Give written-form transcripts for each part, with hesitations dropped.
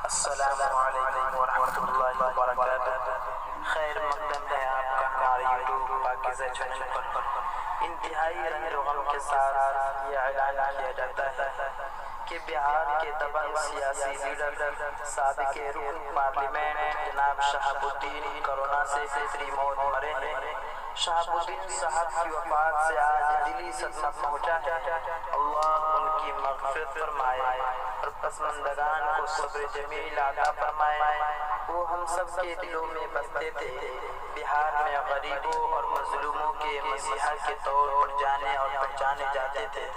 السلام علیکم ورحمۃ اللہ وبرکاتہ۔ خیر مقدم ہے آپ کا ہمارے یوٹیوب پاکیزہ چینل پر۔ انتہائی رنج و غم کے ساتھ یہ اعلان کیا جاتا ہے کہ بہار کے دبنگ سیاسی لیڈر سابق رکن پارلیمنٹ جناب شہاب الدین کرونا سے فطری موت مرے ہیں۔ شہاب الدین صاحب کی وفات سے آج دلی صدمہ پہنچا ہے۔ اللہ ان کی مغفرت فرمائے اور پسماندگان کو صبر جمیل عطا فرمائے۔ وہ ہم سب کے دلوں میں بستے تھے۔ بہار میں غریبوں اور مظلوموں کے مسیحا کے طور پر جانے اور پہچانے جاتے تھے۔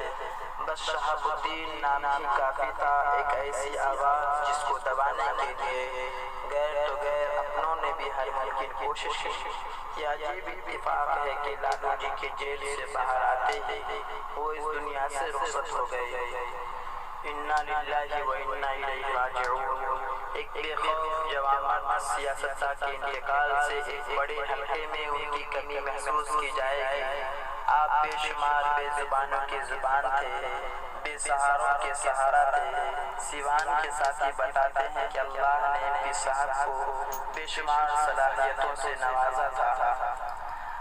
بس شہاب الدین نام ہی کافی تھا، ایک ایسی آواز جس کو دبانے کے لیے غیر تو غیر اپنوں نے بھی ہر ممکن کوشش کی۔ یہ عجیب اتفاق ہے کہ لالو جی کے جیل سے باہر آتے ہی وہ اس دنیا سے رخصت ہو گئے۔ انا للہ و انا الیہ راجعون۔ ایک بے خوف جوان سیاستداں کے انتقال سے ایک بڑے حلقے میں ان کی کمی محسوس کی جائے گی۔ آپ بے شمار بے زبانوں کی زبان تھے، بے سہاروں کے سہارا تھے۔ سیوان کے ساتھی بتاتے ہیں کہ اللہ نے ان کی صاحب کو بے شمار صلاحیتوں سے نوازا تھا۔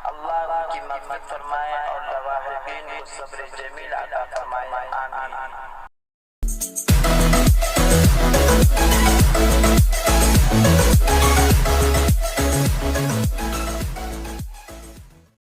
اللہ ان کی مغفرت فرمائے اور لواحقین کو صبر جمیل عطا فرمائے، آمین۔